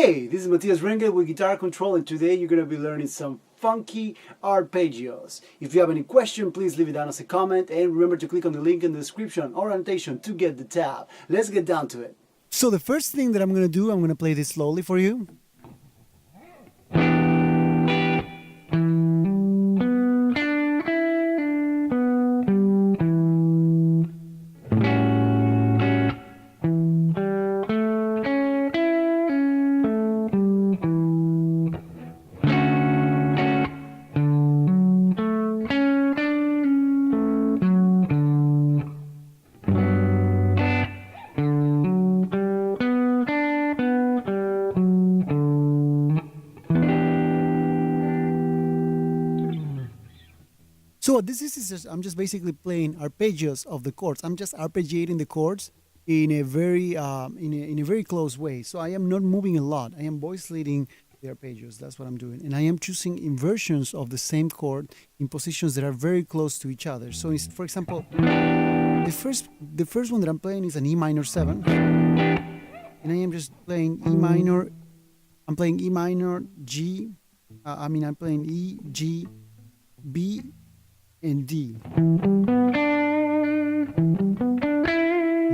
Hey, this is Matias Rengel with Guitar Control, and today you're going to be learning some funky arpeggios. If you have any question, please leave it down as a comment, and remember to click on the link in the description or annotation to get the tab. Let's get down to it. So the first thing that I'm going to do, I'm going to play this slowly for you. So what this is just, I'm just basically playing arpeggios of the chords. I'm just arpeggiating the chords in a very close way. So I am not moving a lot. I am voice leading the arpeggios. That's what I'm doing, and I am choosing inversions of the same chord in positions that are very close to each other. So, for example, the first one that I'm playing is an E minor 7, and I am just playing E minor. I'm playing E minor, G. I'm playing E, G, B, and D, and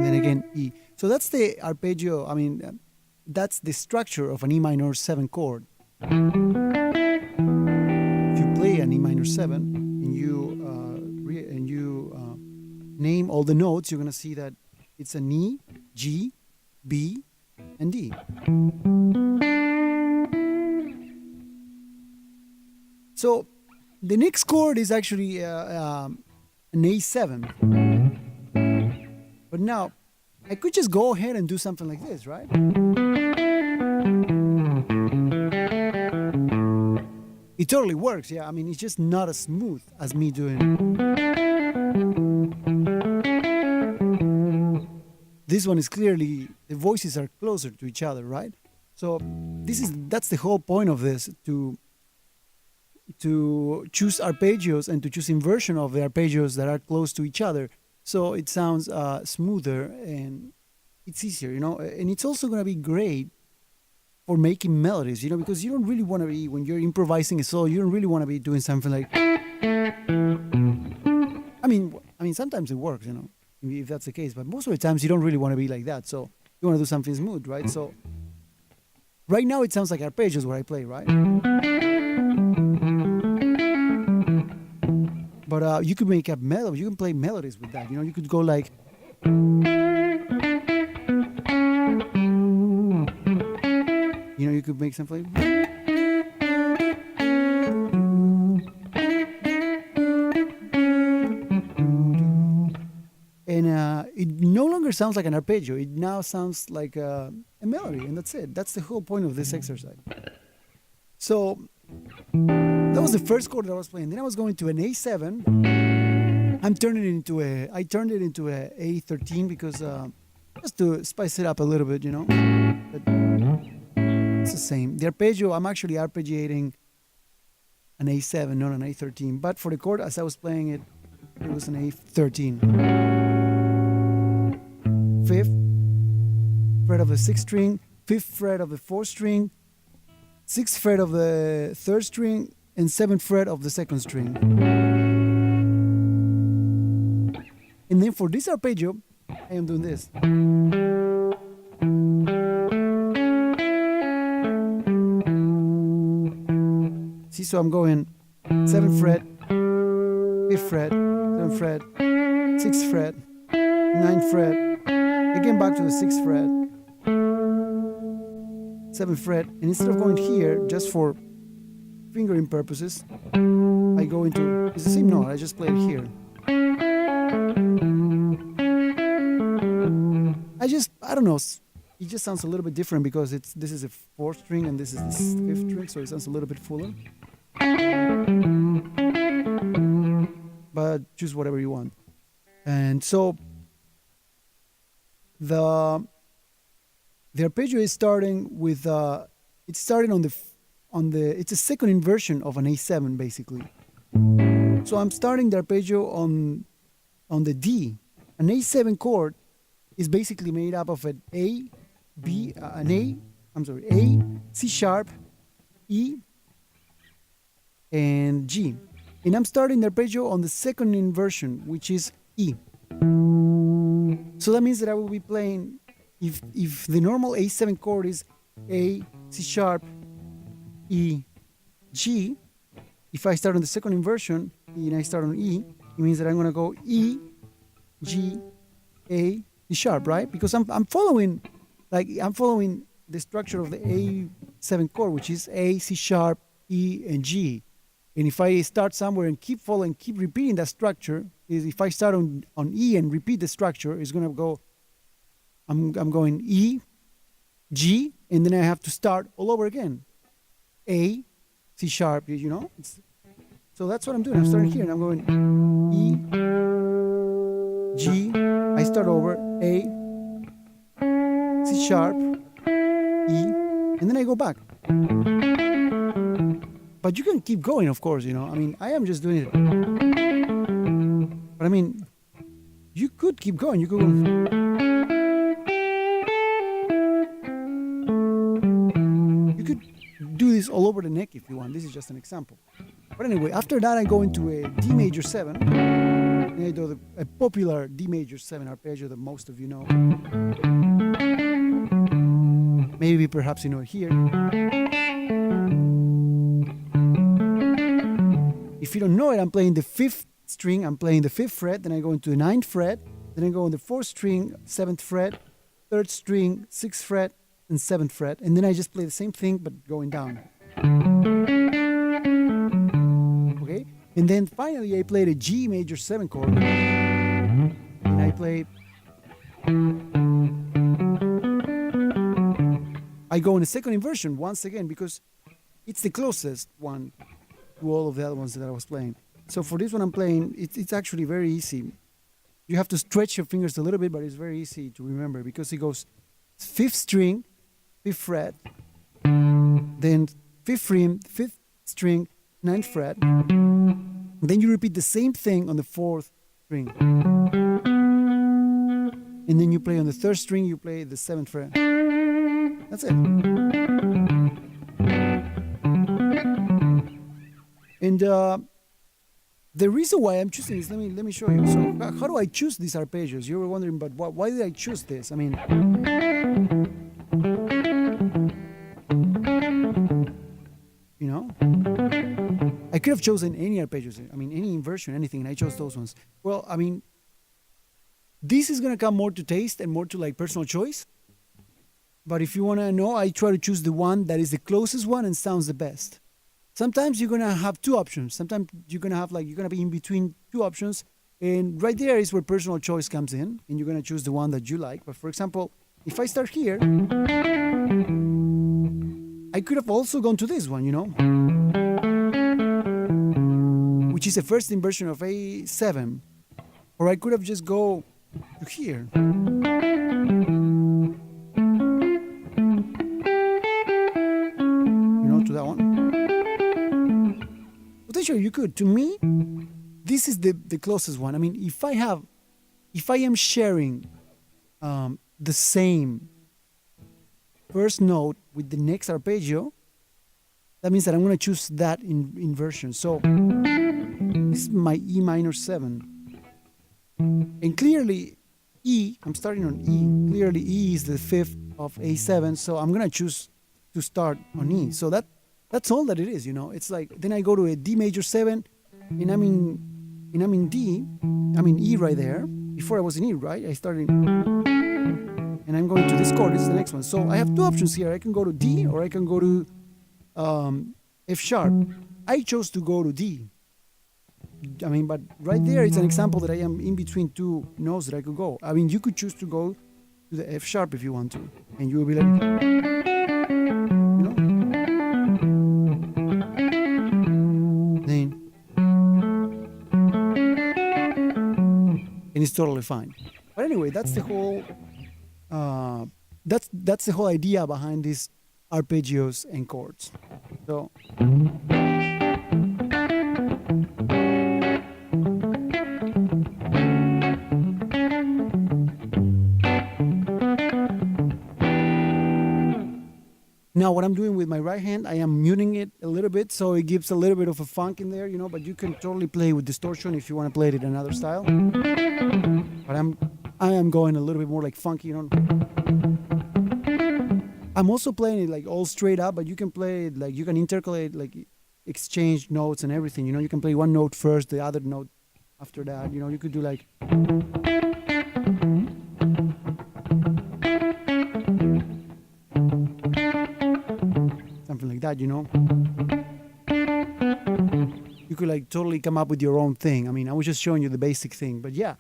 then again E. So that's the arpeggio. That's the structure of an E minor 7 chord. If you play an E minor 7 and you name all the notes, you're gonna see that it's an E, G, B, and D. So the next chord is actually an A7. But now, I could just go ahead and do something like this, right? It totally works, yeah. It's just not as smooth as me doing. This one is clearly, the voices are closer to each other, right? So that's the whole point of this, to choose arpeggios and to choose inversion of the arpeggios that are close to each other, so it sounds smoother and it's easier, and it's also going to be great for making melodies, because you don't really want to be, when you're improvising a solo, you don't really want to be doing something like, sometimes it works, if that's the case, but most of the times you don't really want to be like that, so you want to do something smooth, right? So right now it sounds like arpeggios where I play, right? But you could make up melodies. You can play melodies with that. You could go like. You could make something. And it no longer sounds like an arpeggio. It now sounds like a melody, and that's it. That's the whole point of this exercise. So that was the first chord that I was playing. Then I was going to an A7. I turned it into a A13 because just to spice it up a little bit, But it's the same. The arpeggio, I'm actually arpeggiating an A7, not an A13. But for the chord, as I was playing it, it was an A13. Fifth fret of the 6th string, 5th fret of the 4th string, 6th fret of the 3rd string, and 7th fret of the 2nd string. And then for this arpeggio, I am doing this. See, so I'm going 7th fret, 5th fret, 7th fret, 6th fret, 9th fret, again back to the 6th fret, 7th fret, and instead of going here just for fingering purposes, I go into, it's the same note, I just play it here. I don't know, it just sounds a little bit different because this is a 4th string and this is the 5th string, so it sounds a little bit fuller. But choose whatever you want. And so the arpeggio is starting with it's starting on the it's a second inversion of an A7 basically. So I'm starting the arpeggio on the D. An A7 chord is basically made up of an A, B, an A, I'm sorry, A, C sharp, E, and G. And I'm starting the arpeggio on the second inversion, which is E. So that means that I will be playing, if the normal A7 chord is A, C sharp, E, G, if I start on the second inversion and I start on E, it means that I'm going to go E, G, A, C sharp, right? Because I'm following the structure of the A7 chord, which is A, C sharp, E, and G. And if I start somewhere and keep following, keep repeating that structure, is if I start on E and repeat the structure, it's going to go, I'm going E, G, and then I have to start all over again. A, C sharp, you know? So that's what I'm doing. I'm starting here and I'm going E, G, I start over, A, C sharp, E, and then I go back. But you can keep going, of course, you know. I mean, I am just doing it. But I mean, you could keep going. You could go. You could do this all over the neck if you want. This is just an example. But anyway, after that, I go into a D major 7. And I do a popular D major 7 arpeggio that most of you know. Maybe perhaps you know it here. If you don't know it, I'm playing the 5th string, I'm playing the 5th fret, then I go into the 9th fret, then I go on the 4th string, 7th fret, 3rd string, 6th fret, and 7th fret, and then I just play the same thing but going down. Okay? And then finally I play the G major 7 chord, and I play... I go in the second inversion once again because it's the closest one to all of the other ones that I was playing. So for this one I'm playing, it's actually very easy. You have to stretch your fingers a little bit, but it's very easy to remember because it goes 5th string, 5th fret, then 5th string, 5th string, 9th fret, then you repeat the same thing on the 4th string. And then you play on the 3rd string, you play the 7th fret. That's it. And the reason why I'm choosing this, let me show you. So how do I choose these arpeggios? You were wondering, but why did I choose this? I mean, you know, I could have chosen any arpeggios. I mean, any inversion, anything, and I chose those ones. Well, I mean, this is gonna come more to taste and more to like personal choice. But if you wanna know, I try to choose the one that is the closest one and sounds the best. Sometimes you're gonna have two options. Sometimes you're gonna be in between two options, and right there is where personal choice comes in, and you're gonna choose the one that you like. But for example, if I start here, I could have also gone to this one, you know, which is the first inversion of A7, or I could have just go to here. You know, to that one. Potentially you could. To me, this is the closest one. I mean, if I am sharing the same first note with the next arpeggio, that means that I'm going to choose that inversion. So this is my E minor 7. And clearly E, I'm starting on E. Clearly E is the 5th of A7, so I'm going to choose to start on E. So that's all that it is, you know. It's like, then I go to a D major 7, and I'm in D, I'm in E right there. Before I was in E, right? I started and I'm going to this chord. This is the next one. So I have two options here. I can go to D or I can go to F sharp. I chose to go to D. I mean, but right there, it's an example that I am in between two notes that I could go. I mean, you could choose to go to the F sharp if you want to, and you will be like, you know, then, and it's totally fine. But anyway, that's the whole, that's the whole idea behind these arpeggios and chords. So. Now what I'm doing with my right hand, I am muting it a little bit so it gives a little bit of a funk in there, you know, but you can totally play with distortion if you want to play it in another style. But I am going a little bit more like funky, you know. I'm also playing it like all straight up, but you can play it like you can intercalate, like exchange notes and everything, you know. You can play one note first, the other note after that, you know. You could do like something like that, you know. You could like totally come up with your own thing. I mean, I was just showing you the basic thing, but yeah,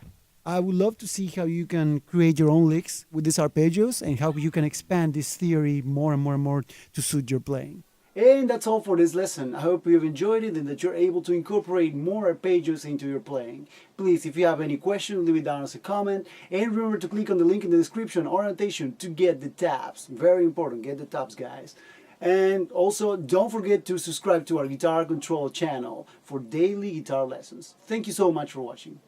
I would love to see how you can create your own licks with these arpeggios and how you can expand this theory more and more and more to suit your playing. And that's all for this lesson. I hope you've enjoyed it and that you're able to incorporate more arpeggios into your playing. Please, if you have any questions, leave it down as a comment. And remember to click on the link in the description or annotation to get the tabs. Very important, get the tabs, guys. And also, don't forget to subscribe to our Guitar Control channel for daily guitar lessons. Thank you so much for watching.